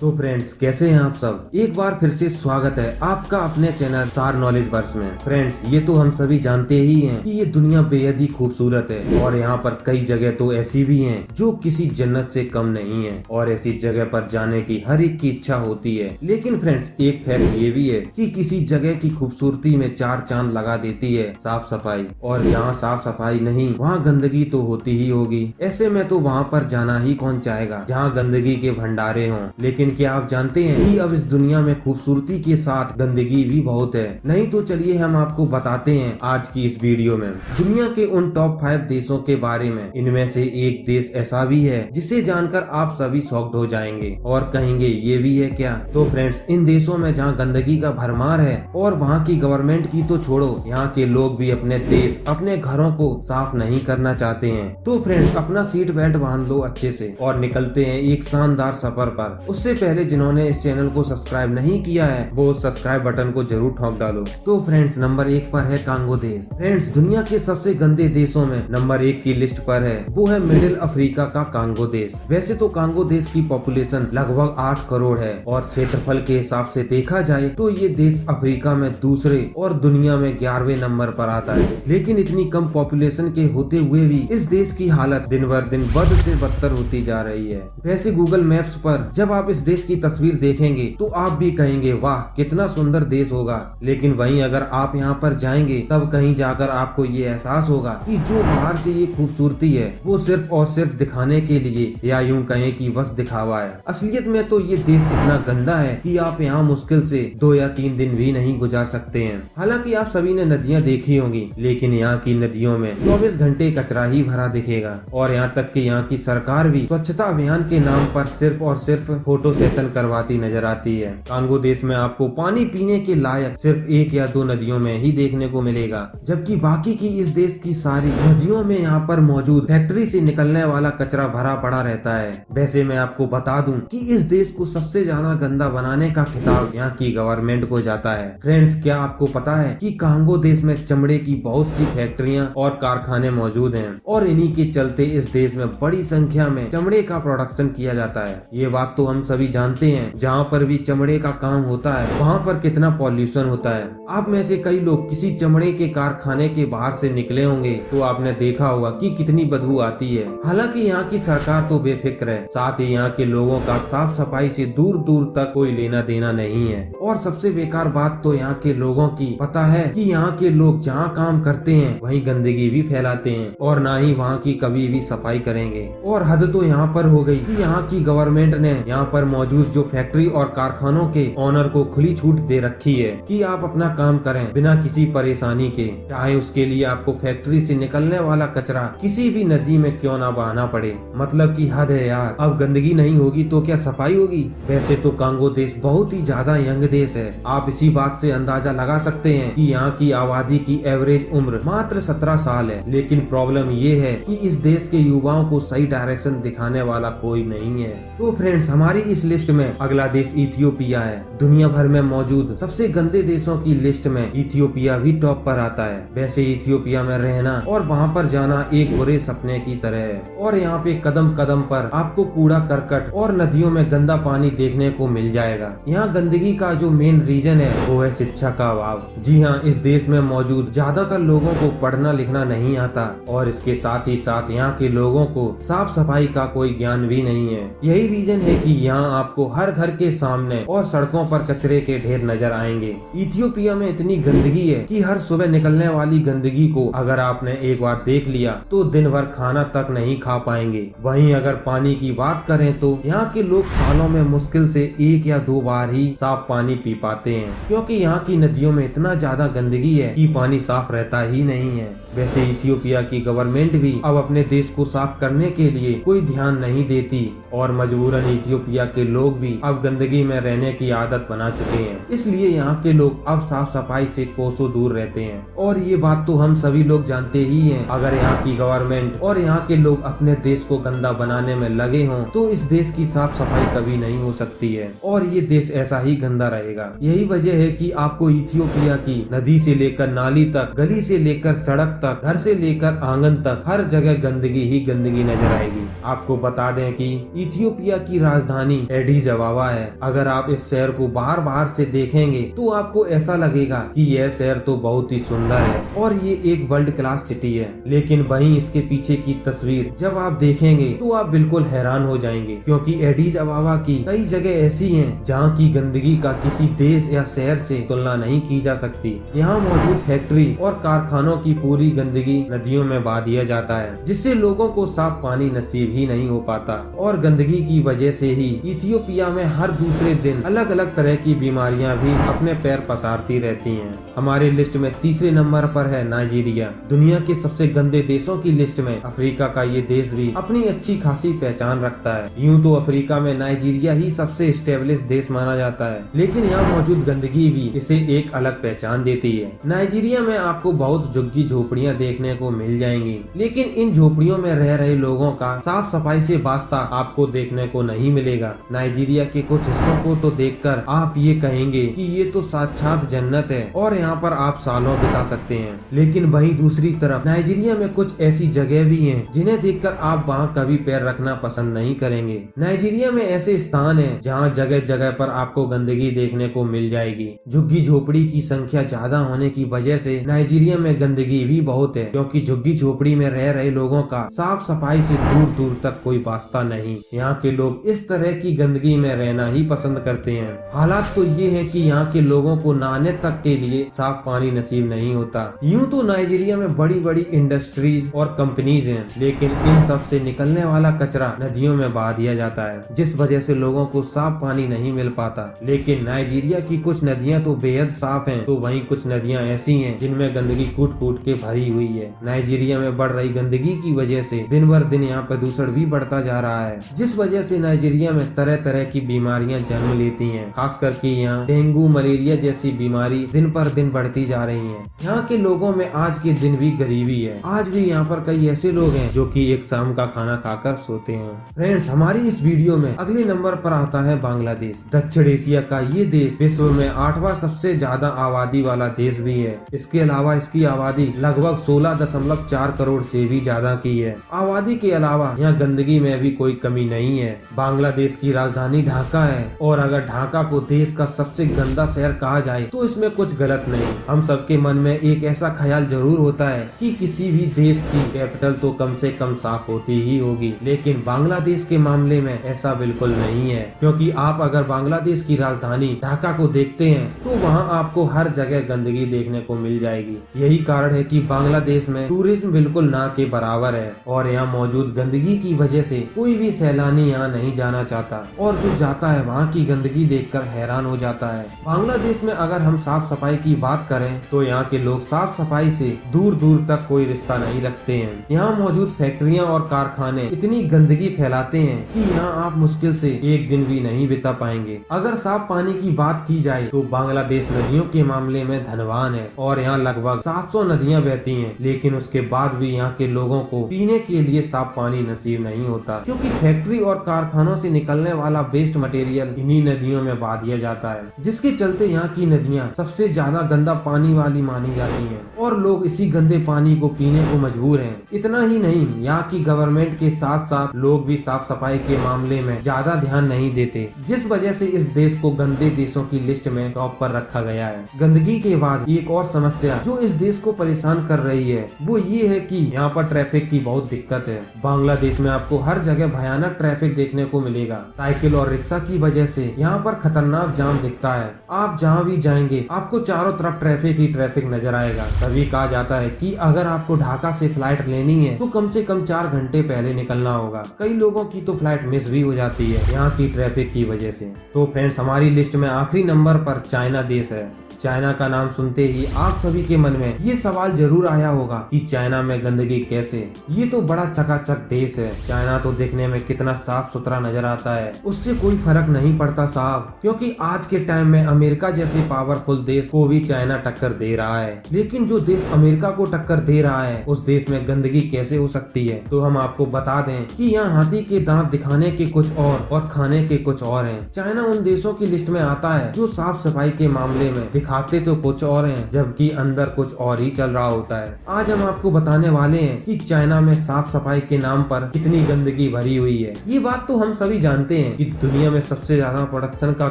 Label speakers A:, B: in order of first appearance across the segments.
A: तो फ्रेंड्स, कैसे हैं आप सब। एक बार फिर से स्वागत है आपका अपने चैनल सार नॉलेज वर्स में। फ्रेंड्स, ये तो हम सभी जानते ही हैं कि ये दुनिया बेहद ही खूबसूरत है और यहाँ पर कई जगह तो ऐसी भी हैं जो किसी जन्नत से कम नहीं है और ऐसी जगह पर जाने की हर एक की इच्छा होती है। लेकिन फ्रेंड्स, एक फैक्ट ये भी है कि किसी जगह की खूबसूरती में चार चांद लगा देती है साफ सफाई, और जहाँ साफ सफाई नहीं वहाँ गंदगी तो होती ही होगी। ऐसे में तो वहाँ पर जाना ही कौन चाहेगा जहाँ गंदगी के भंडारे हों। लेकिन क्या आप जानते हैं कि अब इस दुनिया में खूबसूरती के साथ गंदगी भी बहुत है? नहीं तो चलिए हम आपको बताते हैं आज की इस वीडियो में दुनिया के उन टॉप 5 देशों के बारे में। इनमें से एक देश ऐसा भी है जिसे जानकर आप सभी शॉक्ड हो जाएंगे और कहेंगे ये भी है क्या। तो फ्रेंड्स, इन देशों में जहाँ गंदगी का भरमार है और वहाँ की गवर्नमेंट की तो छोड़ो, यहाँ के लोग भी अपने देश अपने घरों को साफ नहीं करना चाहते हैं। तो फ्रेंड्स, अपना सीट बेल्ट बांध लो अच्छे से और निकलते हैं एक शानदार सफर पर। उससे पहले जिन्होंने इस चैनल को सब्सक्राइब नहीं किया है वो सब्सक्राइब बटन को जरूर ठोक डालो। तो फ्रेंड्स, नंबर 1 पर है कांगो देश। फ्रेंड्स, दुनिया के सबसे गंदे देशों में नंबर 1 की लिस्ट पर है वो है मिडिल अफ्रीका का कांगो देश। वैसे तो कांगो देश की पॉपुलेशन लगभग 8 करोड़ है और क्षेत्रफल के हिसाब से देखा जाए तो ये देश अफ्रीका में दूसरे और दुनिया में 11वें नंबर पर आता है। लेकिन इतनी कम पॉपुलेशन के होते हुए भी इस देश की हालत दिन बर दिन बद से बदतर होती जा रही है। वैसे गूगल मैप्स पर जब आप इस देश की तस्वीर देखेंगे तो आप भी कहेंगे वाह कितना सुंदर देश होगा। लेकिन वहीं अगर आप यहाँ पर जाएंगे तब कहीं जाकर आपको ये एहसास होगा कि जो बाहर से ये खूबसूरती है वो सिर्फ और सिर्फ दिखाने के लिए या यूं कहें कि बस दिखावा है। असलियत में तो ये देश इतना गंदा है कि आप यहाँ मुश्किल से 2 या 3 दिन भी नहीं गुजार सकते हैं। हालांकि आप सभी ने नदियाँ देखी होंगी, लेकिन यहाँ की नदियों में 24 घंटे कचरा ही भरा दिखेगा और यहाँ तक कि यहाँ की सरकार भी स्वच्छता अभियान के नाम पर सिर्फ और सिर्फ फोटो सेशन करवाती नजर आती है। कांगो देश में आपको पानी पीने के लायक सिर्फ 1 या 2 नदियों में ही देखने को मिलेगा, जबकि बाकी की इस देश की सारी नदियों में यहाँ पर मौजूद फैक्ट्री से निकलने वाला कचरा भरा पड़ा रहता है। वैसे मैं आपको बता दूं कि इस देश को सबसे ज्यादा गंदा बनाने का खिताब यहाँ की गवर्नमेंट को जाता है। फ्रेंड्स, क्या आपको पता है कि कांगो देश में चमड़े की बहुत सी फैक्ट्रियाँ और कारखाने मौजूद हैं और इन्हीं के चलते इस देश में बड़ी संख्या में चमड़े का प्रोडक्शन किया जाता है। ये बात तो हम सभी जानते हैं, जहाँ पर भी चमड़े का काम होता है वहाँ पर कितना पॉल्यूशन होता है। आप में से कई लोग किसी चमड़े के कारखाने के बाहर से निकले होंगे तो आपने देखा होगा कि कितनी बदबू आती है। हालांकि यहाँ की सरकार तो बेफिक्र है, साथ ही यहाँ के लोगों का साफ सफाई से दूर दूर तक कोई लेना देना नहीं है। और सबसे बेकार बात तो यहाँ के लोगों की पता है कि यहाँ के लोग जहाँ काम करते हैं वहीं गंदगी भी फैलाते हैं और ना ही वहाँ की कभी भी सफाई करेंगे। और हद तो यहाँ पर हो गई कि यहाँ की गवर्नमेंट ने यहाँ पर मौजूद जो फैक्ट्री और कारखानों के ऑनर को खुली छूट दे रखी है कि आप अपना काम करें बिना किसी परेशानी के, चाहे उसके लिए आपको फैक्ट्री से निकलने वाला कचरा किसी भी नदी में क्यों ना बहाना पड़े। मतलब कि हद है यार, अब गंदगी नहीं होगी तो क्या सफाई होगी। वैसे तो कांगो देश बहुत ही ज्यादा यंग देश है। आप इसी बात से अंदाजा लगा सकते हैं कि यहाँ की आबादी की एवरेज उम्र मात्र 17 साल है। लेकिन प्रॉब्लम ये है कि इस देश के युवाओं को सही डायरेक्शन दिखाने वाला कोई नहीं है। तो फ्रेंड्स, हमारी इस लिस्ट में अगला देश इथियोपिया है। दुनिया भर में मौजूद सबसे गंदे देशों की लिस्ट में इथियोपिया भी टॉप पर आता है। वैसे इथियोपिया में रहना और वहाँ पर जाना एक बुरे सपने की तरह है और यहाँ पे कदम कदम पर आपको कूड़ा करकट और नदियों में गंदा पानी देखने को मिल जाएगा। यहाँ गंदगी का जो मेन रीजन है वो है शिक्षा का अभाव। जी हाँ, इस देश में मौजूद ज्यादातर लोगों को पढ़ना लिखना नहीं आता और इसके साथ ही साथ यहाँ के लोगों को साफ सफाई का कोई ज्ञान भी नहीं है। यही रीजन है कि यहाँ आपको हर घर के सामने और सड़कों पर कचरे के ढेर नजर आएंगे। इथियोपिया में इतनी गंदगी है कि हर सुबह निकलने वाली गंदगी को अगर आपने एक बार देख लिया तो दिन भर खाना तक नहीं खा पाएंगे। वहीं अगर पानी की बात करें तो यहाँ के लोग सालों में मुश्किल से 1 या 2 बार ही साफ पानी पी पाते हैं, क्योंकि यहाँ की नदियों में इतना ज्यादा गंदगी है कि पानी साफ रहता ही नहीं है। वैसे इथियोपिया की गवर्नमेंट भी अब अपने देश को साफ करने के लिए कोई ध्यान नहीं देती और मजबूरन इथियोपिया के लोग भी अब गंदगी में रहने की आदत बना चुके हैं। इसलिए यहाँ के लोग अब साफ सफाई से कोसों दूर रहते हैं और ये बात तो हम सभी लोग जानते ही हैं। अगर यहाँ की गवर्नमेंट और यहाँ के लोग अपने देश को गंदा बनाने में लगे हों तो इस देश की साफ सफाई कभी नहीं हो सकती है और ये देश ऐसा ही गंदा रहेगा। यही वजह है कि आपको इथियोपिया की नदी से लेकर नाली तक, गली से लेकर सड़क तक, घर से लेकर आंगन तक हर जगह गंदगी ही गंदगी नजर आएगी। आपको बता दें कि इथियोपिया की राजधानी एडिस अबाबा है। अगर आप इस शहर को बाहर बाहर से देखेंगे तो आपको ऐसा लगेगा कि यह शहर तो बहुत ही सुंदर है और ये एक वर्ल्ड क्लास सिटी है, लेकिन वहीं इसके पीछे की तस्वीर जब आप देखेंगे तो आप बिल्कुल हैरान हो जाएंगे, क्योंकि एडिस अबाबा की कई जगह ऐसी हैं जहां की गंदगी का किसी देश या शहर से तुलना नहीं की जा सकती। यहाँ मौजूद फैक्ट्री और कारखानों की पूरी गंदगी नदियों में बहा दिया जाता है, जिससे लोगों को साफ पानी नसीब ही नहीं हो पाता। और गंदगी की वजह से ही इथियोपिया में हर दूसरे दिन अलग अलग तरह की बीमारियां भी अपने पैर पसारती रहती हैं। हमारे लिस्ट में तीसरे नंबर पर है नाइजीरिया। दुनिया के सबसे गंदे देशों की लिस्ट में अफ्रीका का ये देश भी अपनी अच्छी खासी पहचान रखता है। यूँ तो अफ्रीका में नाइजीरिया ही सबसे स्टेब्लिश देश माना जाता है, लेकिन यहाँ मौजूद गंदगी भी इसे एक अलग पहचान देती है। नाइजीरिया में आपको बहुत झुग्गी झोपड़ियाँ देखने को मिल जाएंगी, लेकिन इन झोपड़ियों में रह रहे लोगों का साफ सफाई से वास्ता आपको देखने को नहीं मिलेगा। नाइजीरिया के कुछ हिस्सों को तो देखकर आप ये कहेंगे कि ये तो साक्षात जन्नत है और यहाँ पर आप सालों बिता सकते हैं। लेकिन वहीं दूसरी तरफ नाइजीरिया में कुछ ऐसी जगह भी हैं जिन्हें देखकर आप वहाँ कभी पैर रखना पसंद नहीं करेंगे। नाइजीरिया में ऐसे स्थान हैं जहाँ जगह जगह पर आपको गंदगी देखने को मिल जाएगी। झुग्गी झोपड़ी की संख्या ज्यादा होने की वजह से नाइजीरिया में गंदगी भी बहुत है, क्योंकि झुग्गी झोपड़ी में रह रहे लोगों का साफ सफाई से दूर दूर तक कोई वास्ता नहीं। यहाँ के लोग इस तरह की गंदगी में रहना ही पसंद करते हैं। हालात तो ये है कि यहाँ के लोगों को नहाने तक के लिए साफ पानी नसीब नहीं होता। यूँ तो नाइजीरिया में बड़ी बड़ी इंडस्ट्रीज और कंपनीज हैं, लेकिन इन सब से निकलने वाला कचरा नदियों में बहा दिया जाता है, जिस वजह से लोगों को साफ पानी नहीं मिल पाता। लेकिन नाइजीरिया की कुछ नदियाँ तो बेहद साफ हैं, तो वहीं कुछ नदियाँ ऐसी हैं जिनमें गंदगी कूट कूट के भरी हुई है। नाइजीरिया में बढ़ रही गंदगी की वजह से दिन भर दिन यहाँ प्रदूषण भी बढ़ता जा रहा है, जिस वजह से नाइजीरिया में तरह तरह की बीमारियां जन्म लेती हैं। खास करके यहाँ डेंगू मलेरिया जैसी बीमारी दिन पर दिन बढ़ती जा रही है। यहाँ के लोगों में आज के दिन भी गरीबी है। आज भी यहाँ पर कई ऐसे लोग हैं जो कि एक शाम का खाना खाकर सोते हैं। फ्रेंड्स, हमारी इस वीडियो में अगले नंबर पर आता है बांग्लादेश। दक्षिण एशिया का ये देश विश्व में 8वां सबसे ज्यादा आबादी वाला देश भी है। इसके अलावा इसकी आबादी लगभग 16.4 करोड़ से भी ज्यादा की है। आबादी के अलावा यहाँ गंदगी में भी कोई कमी नहीं है। बांग्लादेश की राजधानी ढाका है, और अगर ढाका को देश का सबसे गंदा शहर कहा जाए तो इसमें कुछ गलत नहीं। हम सबके मन में एक ऐसा ख्याल जरूर होता है कि किसी भी देश की कैपिटल तो कम से कम साफ होती ही होगी, लेकिन बांग्लादेश के मामले में ऐसा बिल्कुल नहीं है। क्योंकि आप अगर बांग्लादेश की राजधानी ढाका को देखते हैं तो वहाँ आपको हर जगह गंदगी देखने को मिल जाएगी। यही कारण है कि बांग्लादेश में टूरिज्म बिल्कुल ना के बराबर है, और यहाँ मौजूद गंदगी की वजह से कोई भी सैलानी यहाँ नहीं जाना चाहता, और जो जाता है वहाँ की गंदगी देखकर हैरान हो जाता है। बांग्लादेश में अगर हम साफ सफाई की बात करें तो यहाँ के लोग साफ सफाई से दूर दूर तक कोई रिश्ता नहीं रखते हैं। यहाँ मौजूद फैक्ट्रियाँ और कारखाने इतनी गंदगी फैलाते हैं कि यहाँ आप मुश्किल से एक दिन भी नहीं बिता पाएंगे। अगर साफ पानी की बात की जाए तो बांग्लादेश नदियों के मामले में धनवान है, और यहाँ लगभग 700 नदियाँ बहती हैं, लेकिन उसके बाद भी यहाँ के लोगों को पीने के लिए साफ पानी नसीब नहीं होता, क्योंकि फैक्ट्री और कारखानों से निकलने वाला वेस्ट मटेरियल इन्हीं नदियों में बहा दिया जाता है, जिसके चलते यहाँ की नदियाँ सबसे ज्यादा गंदा पानी वाली मानी जाती हैं, और लोग इसी गंदे पानी को पीने को मजबूर हैं। इतना ही नहीं, यहाँ की गवर्नमेंट के साथ साथ लोग भी साफ सफाई के मामले में ज्यादा ध्यान नहीं देते, जिस वजह से इस देश को गंदे देशों की लिस्ट में टॉप पर रखा गया है। गंदगी के बाद एक और समस्या जो इस देश को परेशान कर रही है वो ये है कि यहाँ पर ट्रैफिक की बहुत दिक्कत है। बांग्लादेश में आपको हर जगह भयानक ट्रैफिक देखने को मिलेगा। साइकिल और रिक्शा की वजह से यहाँ पर खतरनाक जाम दिखता है। आप जहाँ भी जाएंगे आपको चारों तरफ ट्रैफिक ही ट्रैफिक नजर आएगा। तभी कहा जाता है कि अगर आपको ढाका से फ्लाइट लेनी है तो कम से कम 4 घंटे पहले निकलना होगा। कई लोगों की तो फ्लाइट मिस भी हो जाती है यहाँ की ट्रैफिक की वजह से। तो फ्रेंड्स, हमारी लिस्ट में आखिरी नंबर पर चाइना देश है। चाइना का नाम सुनते ही आप सभी के मन में ये सवाल जरूर आया होगा कि चाइना में गंदगी कैसे। ये तो बड़ा चकाचक देश है। चाइना तो देखने में कितना साफ सुथरा नजर आता है, उससे कोई फर्क नहीं पड़ता साहब, क्योंकि आज के टाइम में अमेरिका जैसे पावरफुल देश को भी चाइना टक्कर दे रहा है। लेकिन जो देश अमेरिका को टक्कर दे रहा है उस देश में गंदगी कैसे हो सकती है? तो हम आपको बता दें कि यहाँ हाथी के दांत दिखाने के कुछ और खाने के कुछ और हैं। चाइना उन देशों की लिस्ट में आता है जो साफ सफाई के मामले में दिखाते तो कुछ और हैं, जबकि अंदर कुछ और ही चल रहा होता है। आज हम आपको बताने वाले हैं कि चाइना में साफ सफाई के नाम पर कितनी गंदगी भरी हुई है। ये बात तो हम सभी जानते हैं कि दुनिया में सबसे ज्यादा प्रोडक्शन का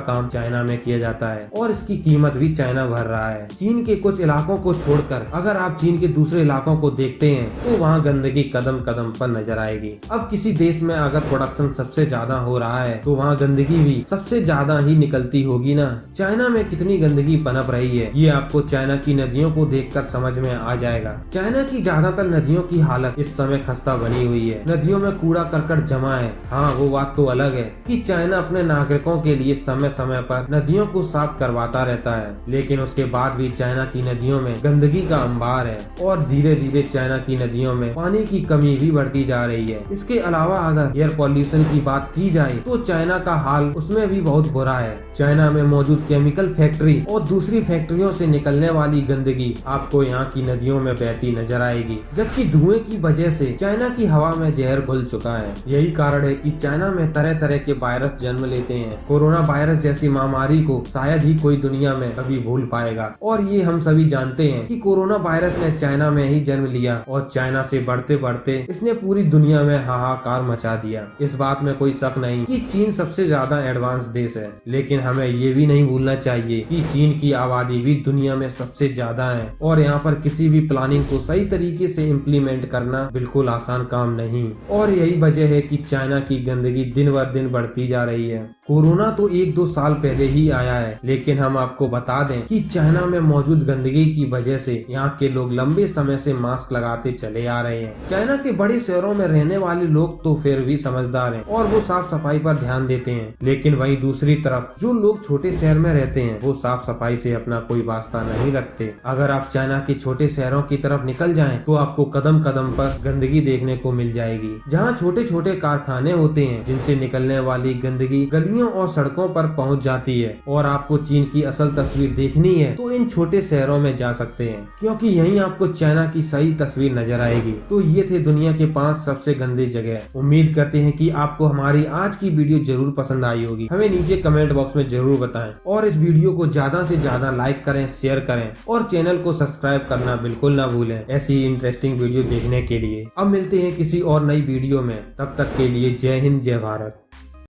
A: काम चाइना में किया जाता है और इसकी कीमत भी चाइना भर रहा है। चीन के कुछ इलाकों को छोड़कर अगर आप चीन के दूसरे इलाकों को देखते हैं तो वहाँ गंदगी कदम कदम पर नजर आएगी। अब किसी देश में अगर प्रोडक्शन सबसे ज्यादा हो रहा है तो वहाँ गंदगी भी सबसे ज्यादा ही निकलती होगी ना। चाइना में कितनी गंदगी पनप रही है ये आपको चाइना की नदियों को देखकर समझ में आ जाएगा। चाइना की ज्यादातर नदियों की हालत इस समय खस्ता बनी हुई है। नदियों में कूड़ा करकट जमा है। हाँ, वो बात तो अलग है कि चाइना अपने नागरिकों के लिए समय समय पर नदियों को साफ करवाता रहता है, लेकिन उसके बाद भी चाइना की नदियों में गंदगी का अंबार है और धीरे धीरे चाइना की नदियों में पानी की कमी भी बढ़ती जा रही है। इसके अलावा अगर एयर पॉल्यूशन की बात की जाए तो चाइना का हाल उसमें भी बहुत बुरा है। चाइना में मौजूद केमिकल फैक्ट्री और दूसरी फैक्ट्रियों से निकलने वाली गंदगी आपको यहाँ की नदियों में बहती नजर आएगी, जबकि धुएं की वजह से चाइना की हवा में जहर घुल चुका है। यही कारण है कि चाइना में तरह तरह के वायरस जन्म लेते हैं। कोरोना वायरस जैसी महामारी को शायद ही कोई दुनिया में कभी भूल पाएगा और ये हम सभी जानते हैं कि कोरोना वायरस ने चाइना में ही जन्म लिया और चाइना से बढ़ते बढ़ते इसने पूरी दुनिया में हाहाकार मचा दिया। इस बात में कोई शक नहीं कि चीन सबसे ज्यादा एडवांस देश है, लेकिन हमें ये भी नहीं भूलना चाहिए कि चीन की आबादी भी दुनिया में सबसे ज्यादा है और यहाँ पर किसी भी प्लानिंग को सही तरीके से इम्प्लीमेंट करना बिल्कुल आसान काम नहीं। और यही वजह है कि चाइना की गंदगी दिन ब दिन बढ़ती जा रही है। कोरोना तो 1-2 साल पहले ही आया है, लेकिन हम आपको बता दें कि चाइना में मौजूद गंदगी की वजह से यहाँ के लोग लंबे समय से मास्क लगाते चले आ रहे हैं। चाइना के बड़े शहरों में रहने वाले लोग तो फिर भी समझदार हैं और वो साफ सफाई पर ध्यान देते हैं, लेकिन वहीं दूसरी तरफ जो लोग छोटे शहर में रहते हैं वो साफ सफाई से अपना कोई वास्ता नहीं रखते। अगर आप चाइना के छोटे शहरों की तरफ निकल जाएं तो आपको कदम कदम पर गंदगी देखने को मिल जाएगी, जहाँ छोटे छोटे कारखाने होते हैं जिनसे निकलने वाली गंदगी गलियों और सड़कों पर पहुंच जाती है। और आपको चीन की असल तस्वीर देखनी है तो इन छोटे शहरों में जा सकते हैं, क्योंकि यहीं आपको चाइना की सही तस्वीर नजर आएगी। तो ये थे दुनिया के 5 सबसे गंदे जगह। उम्मीद करते हैं कि आपको हमारी आज की वीडियो जरूर पसंद आई होगी। हमें नीचे कमेंट बॉक्स में जरूर बताएं और इस वीडियो को ज्यादा से ज्यादा लाइक करें, शेयर करें और चैनल को सब्सक्राइब करना बिल्कुल ना भूलें ऐसी इंटरेस्टिंग वीडियो देखने के लिए। अब मिलते हैं किसी और नई वीडियो में, तब तक के लिए जय हिंद, जय भारत।